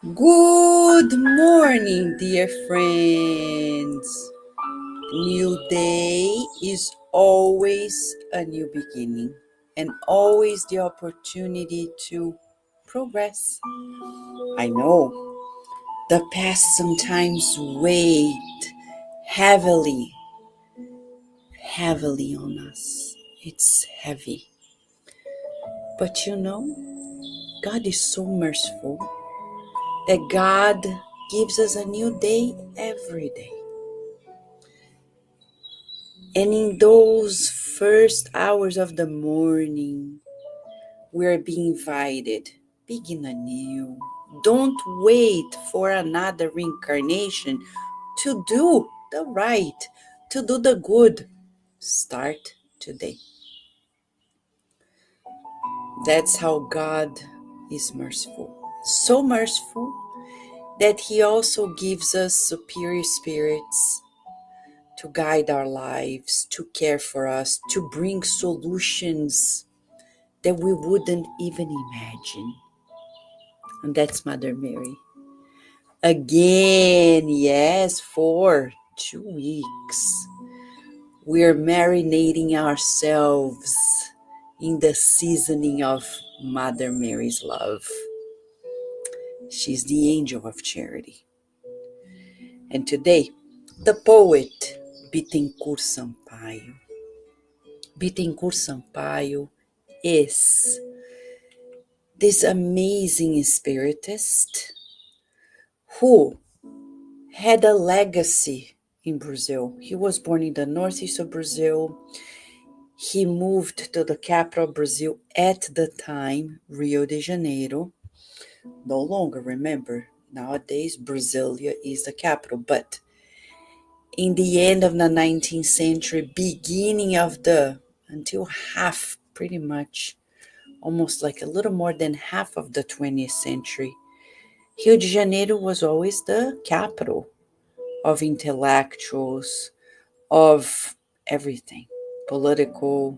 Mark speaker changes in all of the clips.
Speaker 1: Good morning, dear friends. New day is always a new beginning and always the opportunity to progress. I know the past sometimes weighed heavily, heavily on us. It's heavy. But God is so merciful that God gives us a new day every day. And in those first hours of the morning, we're being invited, begin anew. Don't wait for another reincarnation to do the right, to do the good. Start today. That's how God is merciful. So merciful that He also gives us superior spirits to guide our lives, to care for us, to bring solutions that we wouldn't even imagine. And that's Mother Mary. Again, yes, for 2 weeks, we're marinating ourselves in the seasoning of Mother Mary's love. She's the angel of charity. And today, the poet Bittencourt Sampaio. Bittencourt Sampaio is this amazing spiritist who had a legacy in Brazil. He was born in the northeast of Brazil. He moved to the capital of Brazil at the time, Rio de Janeiro. No longer, remember, nowadays Brasilia is the capital, but in the end of the 19th century, beginning of until half, pretty much, almost like a little more than half of the 20th century, Rio de Janeiro was always the capital of intellectuals, of everything, political.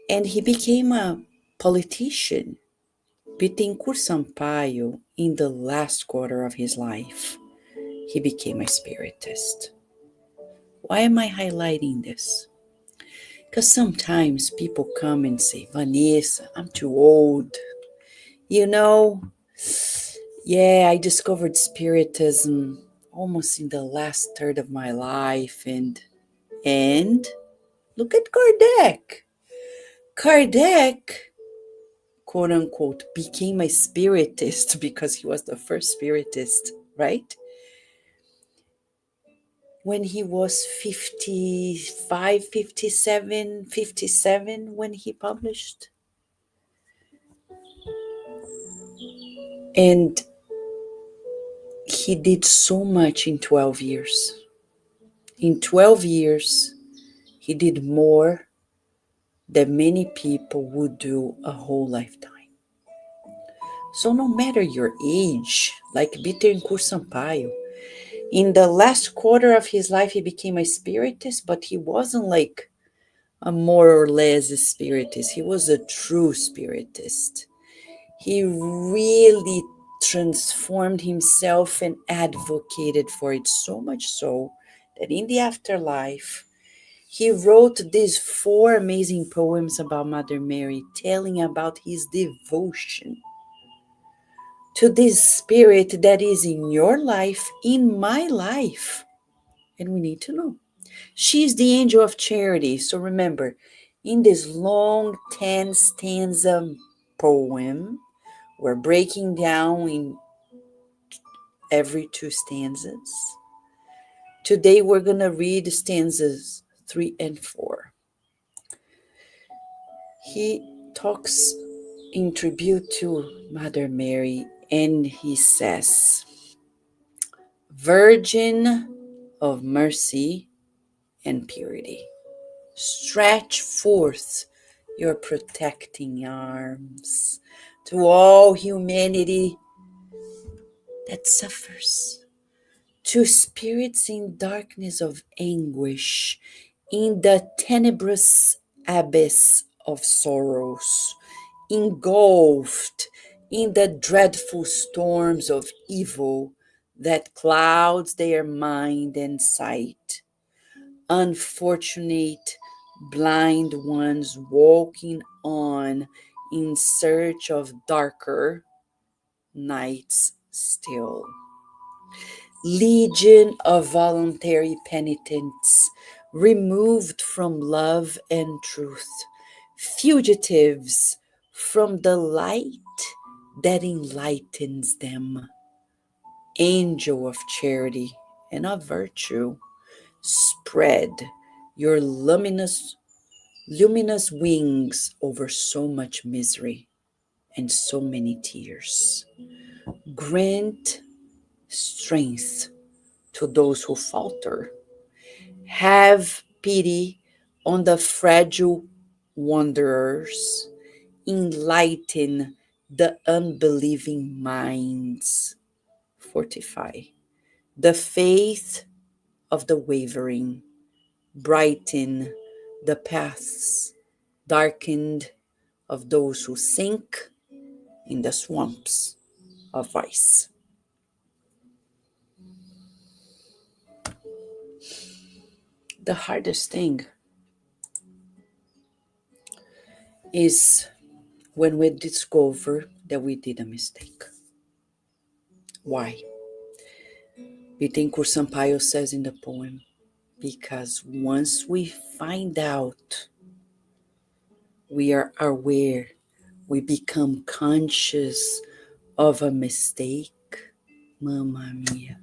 Speaker 1: And he became a politician, Bittencourt Sampaio, in the last quarter of his life. He became a spiritist. Why am I highlighting this? Because sometimes people come and say, Vanessa, I'm too old. Yeah, I discovered Spiritism almost in the last third of my life. And look at Kardec. Kardec, quote unquote, became a Spiritist because he was the first Spiritist, right? When he was 55, 57, when he published. And he did so much in 12 years. In 12 years, he did more than many people would do a whole lifetime. So no matter your age, like Bittencourt Sampaio, in the last quarter of his life, he became a spiritist, but he wasn't like a more or less spiritist. He was a true spiritist. He really transformed himself and advocated for it, so much so that in the afterlife, he wrote these 4 amazing poems about Mother Mary, telling about his devotion to this spirit that is in your life, in my life. And we need to know. She's the angel of charity. So remember, in this long 10 stanza poem, we're breaking down in every 2 stanzas. Today we're going to read stanzas 3 and 4. He talks in tribute to Mother Mary, and he says, Virgin of mercy and purity, stretch forth your protecting arms to all humanity that suffers, to spirits in darkness of anguish, in the tenebrous abyss of sorrows, engulfed in the dreadful storms of evil that clouds their mind and sight. Unfortunate blind ones walking on in search of darker nights still. Legion of voluntary penitents removed from love and truth, fugitives from the light that enlightens them. Angel of charity and of virtue, spread your luminous wings over so much misery and so many tears. Grant strength to those who falter. Have pity on the fragile wanderers. Enlighten the unbelieving minds. Fortify the faith of the wavering. Brighten the paths darkened of those who sink in the swamps of vice. The hardest thing is when we discover that we did a mistake. Why? Bittencourt Sampaio says in the poem, because once we find out, we are aware, we become conscious of a mistake, Mamma mia.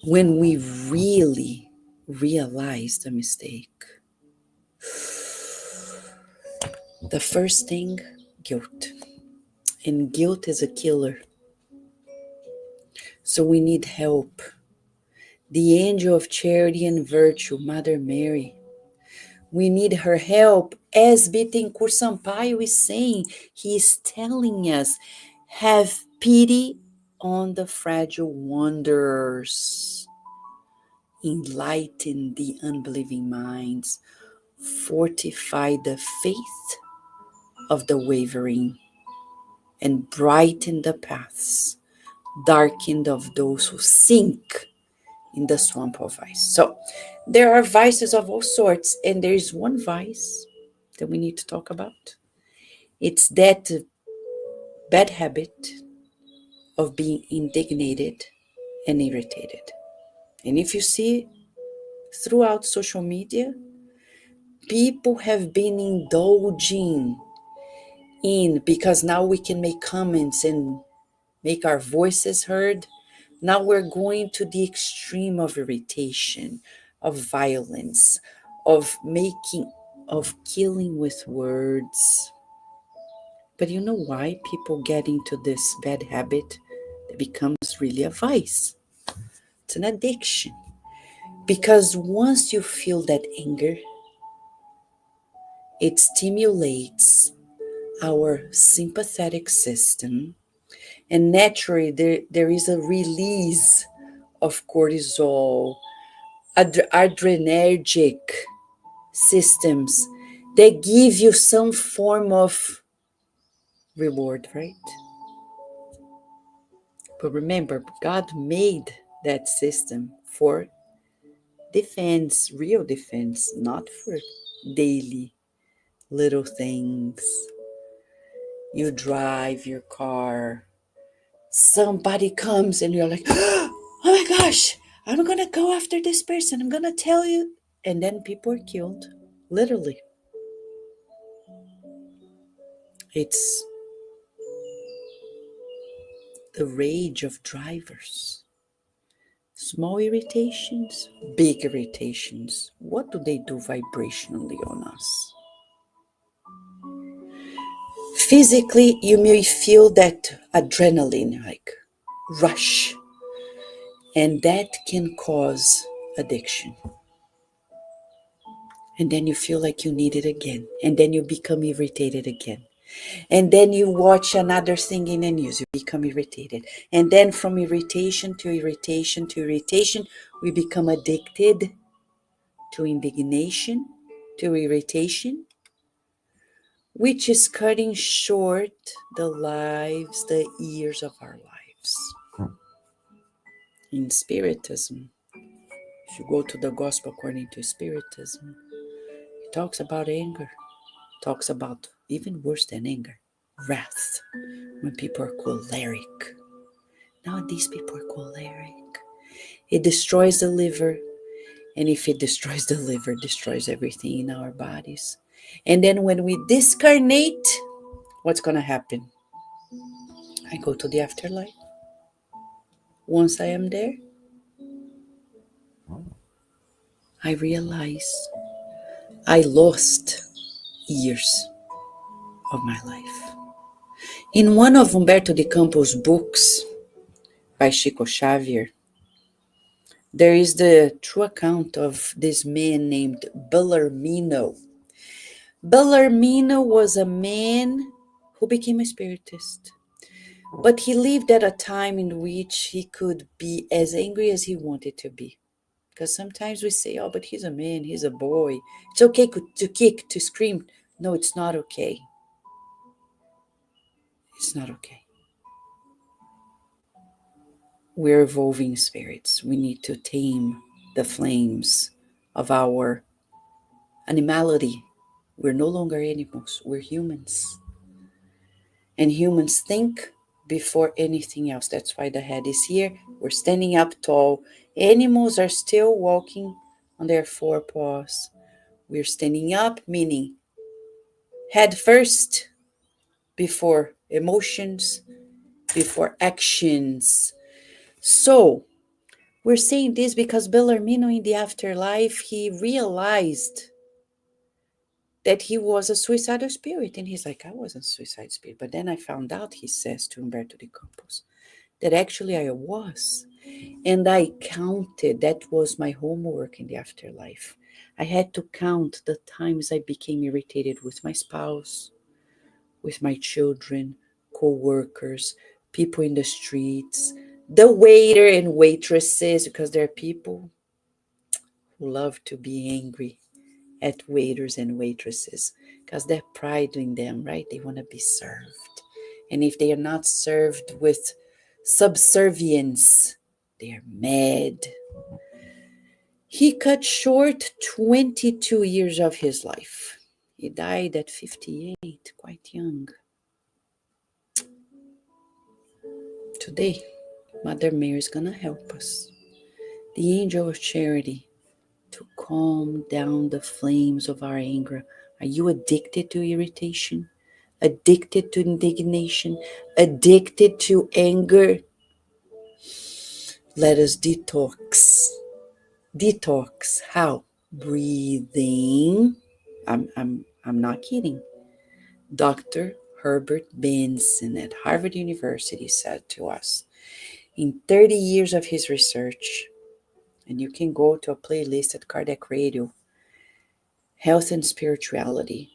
Speaker 1: When we really realize the mistake, the first thing, guilt. And guilt is a killer. So we need help. The angel of charity and virtue, Mother Mary. We need her help. As Bittencourt Sampaio is saying, he is telling us, have pity on the fragile wanderers. Enlighten the unbelieving minds. Fortify the faith of the wavering. And brighten the paths darkened of those who sink in the swamp of vice. So there are vices of all sorts, and there is one vice that we need to talk about. It's that bad habit of being indignated and irritated. And if you see throughout social media, people have been indulging in, because now we can make comments and make our voices heard. Now we're going to the extreme of irritation, of violence, of killing with words. But you know why people get into this bad habit that becomes really a vice? It's an addiction. Because once you feel that anger, it stimulates our sympathetic system, and naturally there is a release of cortisol, adrenergic systems that give you some form of reward, right? But remember, God made that system for defense, real defense, not for daily little things. You drive your car, somebody comes and you're like, oh my gosh, I'm gonna go after this person, I'm gonna tell you. And then people are killed, literally. It's the rage of drivers. Small irritations, big irritations. What do they do vibrationally on us? Physically, you may feel that adrenaline, like rush, and that can cause addiction. And then you feel like you need it again, and then you become irritated again. And then you watch another thing in the news, you become irritated. And then from irritation to irritation to irritation, we become addicted to indignation, to irritation. which is cutting short the years of our lives. In Spiritism, if you go to the Gospel according to Spiritism, it talks about anger, talks about even worse than anger, wrath, when people are choleric. Nowadays, people are choleric. It destroys the liver, and if it destroys the liver, it destroys everything in our bodies. And then when we discarnate, what's going to happen? I go to the afterlife. Once I am there, I realize I lost years of my life. In one of Humberto de Campos' books by Chico Xavier, there is the true account of this man named Bellarmino. Bellarmino was a man who became a spiritist, but he lived at a time in which he could be as angry as he wanted to be. Because sometimes we say, oh, but he's a man, he's a boy. It's okay to kick, to scream. No, it's not okay. It's not okay. We're evolving spirits. We need to tame the flames of our animality. We're no longer animals, we're humans. And humans think before anything else. That's why the head is here. We're standing up tall. Animals are still walking on their four paws. We're standing up, meaning head first before emotions, before actions. So we're saying this because Bellarmino in the afterlife, he realized that he was a suicidal spirit. And he's like, I wasn't a suicidal spirit. But then I found out, he says to Humberto de Campos, that actually I was. And I counted, that was my homework in the afterlife. I had to count the times I became irritated with my spouse, with my children, co-workers, people in the streets, the waiter and waitresses, because there are people who love to be angry at waiters and waitresses because they're pride in them, right? They want to be served. And if they are not served with subservience, they're mad. He cut short 22 years of his life. He died at 58, quite young. Today, Mother Mary is going to help us, the angel of charity, to calm down the flames of our anger. Are you addicted to irritation? Addicted to indignation? Addicted to anger? Let us detox. Detox. How? Breathing. I'm not kidding. Dr. Herbert Benson at Harvard University said to us, in 30 years of his research, and you can go to a playlist at Cardiac Radio, Health and Spirituality,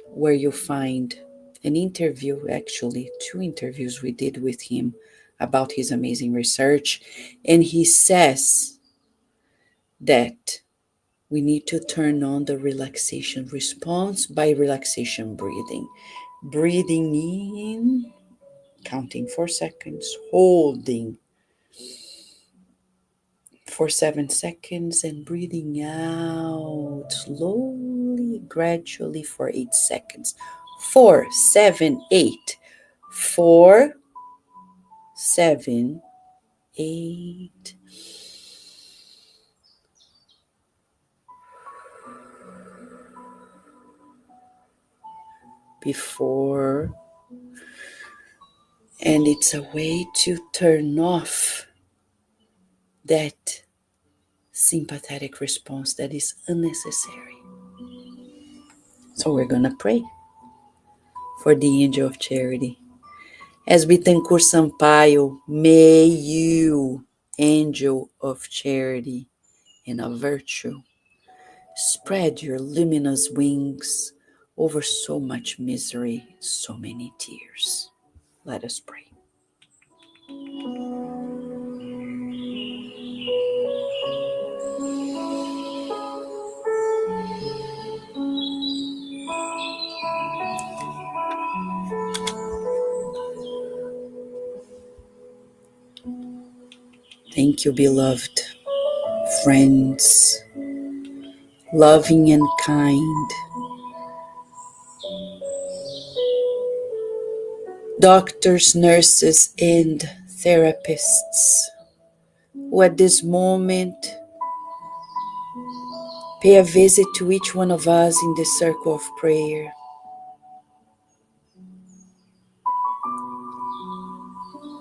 Speaker 1: where you find an interview, actually 2 interviews we did with him about his amazing research. And he says that we need to turn on the relaxation response by relaxation breathing. Breathing in, counting 4 seconds, holding for 7 seconds, and breathing out slowly, gradually for 8 seconds. 4, 7, 8. 4, 7, 8. Before, and it's a way to turn off that sympathetic response that is unnecessary. So we're going to pray for the angel of charity. As Bittencourt Sampaio, may you, angel of charity and of virtue, spread your luminous wings over so much misery, so many tears. Let us pray. Thank you, beloved friends, loving and kind, doctors, nurses, and therapists who at this moment pay a visit to each one of us in the circle of prayer.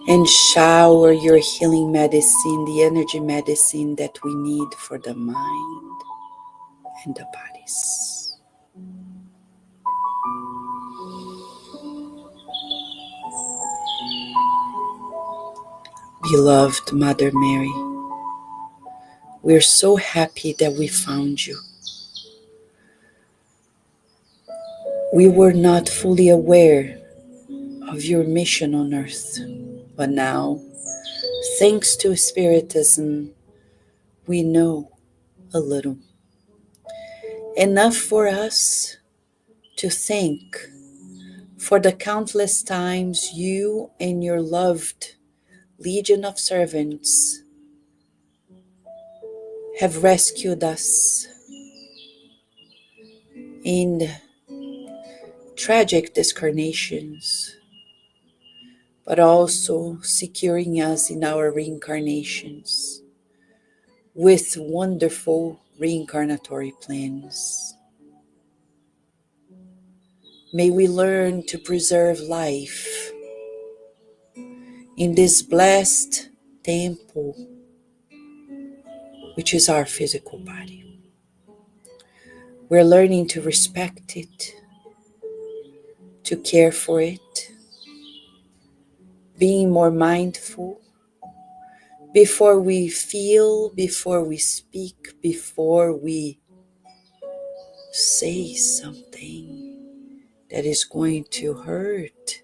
Speaker 1: And shower your healing medicine, the energy medicine that we need for the mind and the bodies. Beloved Mother Mary, we're so happy that we found you. We were not fully aware of your mission on earth, but now, thanks to Spiritism, we know a little. Enough for us to thank for the countless times you and your loved legion of servants have rescued us in tragic discarnations, but also securing us in our reincarnations with wonderful reincarnatory plans. May we learn to preserve life in this blessed temple, which is our physical body. We're learning to respect it, to care for it, being more mindful before we feel, before we speak, before we say something that is going to hurt,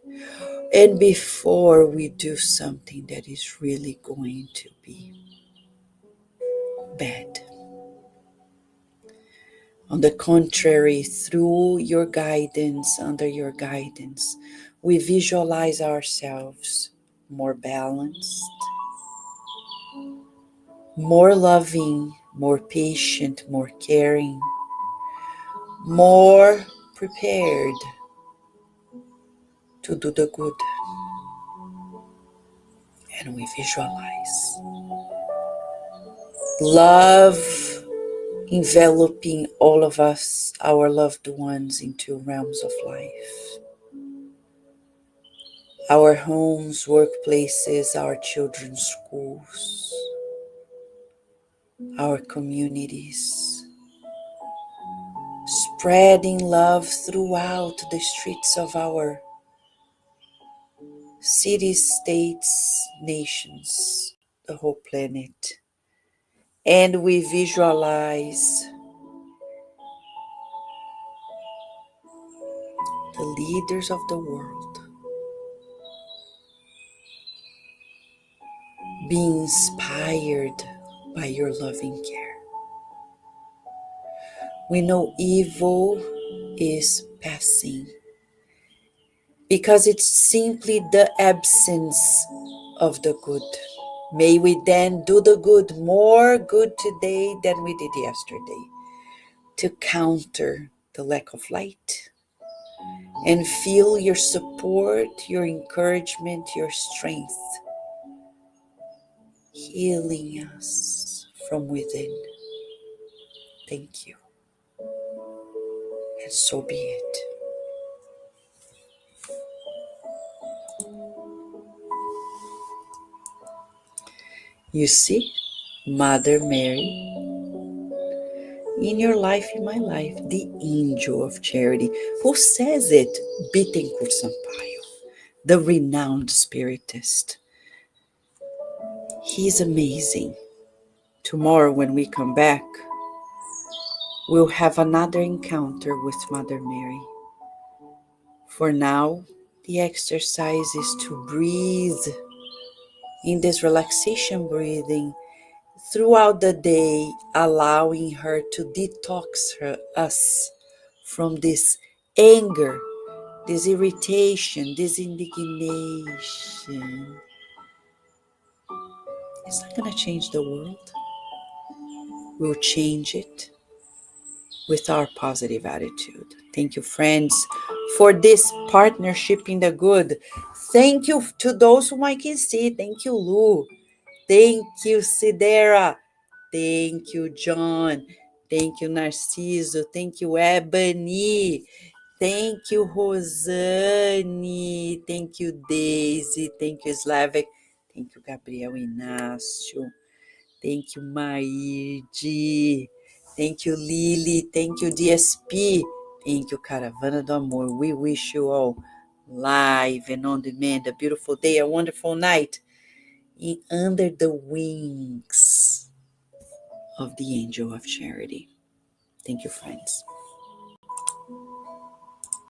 Speaker 1: and before we do something that is really going to be bad. On the contrary, through your guidance, under your guidance, we visualize ourselves more balanced, more loving, more patient, more caring, more prepared to do the good. And we visualize love enveloping all of us, our loved ones, into realms of life. Our homes, workplaces, our children's schools, our communities, spreading love throughout the streets of our cities, states, nations, the whole planet. And we visualize the leaders of the world being inspired by your loving care. We know evil is passing because it's simply the absence of the good. May we then do the good, more good today than we did yesterday, to counter the lack of light and feel your support, your encouragement, your strength, healing us from within. Thank you. And so be it. You see, Mother Mary, in your life, in my life, the angel of charity. Who says it? Bittencourt Sampaio, the renowned spiritist. He's amazing. Tomorrow when we come back, we'll have another encounter with Mother Mary. For now, the exercise is to breathe in this relaxation breathing throughout the day, allowing her to detox us from this anger, this irritation, this indignation, It's not going to change the world. We'll change it with our positive attitude. Thank you, friends, for this partnership in the good. Thank you to those whom I can see. Thank you, Lou. Thank you, Sidera. Thank you, John. Thank you, Narciso. Thank you, Ebony. Thank you, Rosane. Thank you, Daisy. Thank you, Slavik. Thank you, Gabriel Inácio. Thank you, Maide. Thank you, Lily. Thank you, DSP. Thank you, Caravana do Amor. We wish you all live and on demand a beautiful day, a wonderful night in under the wings of the angel of charity. Thank you, friends.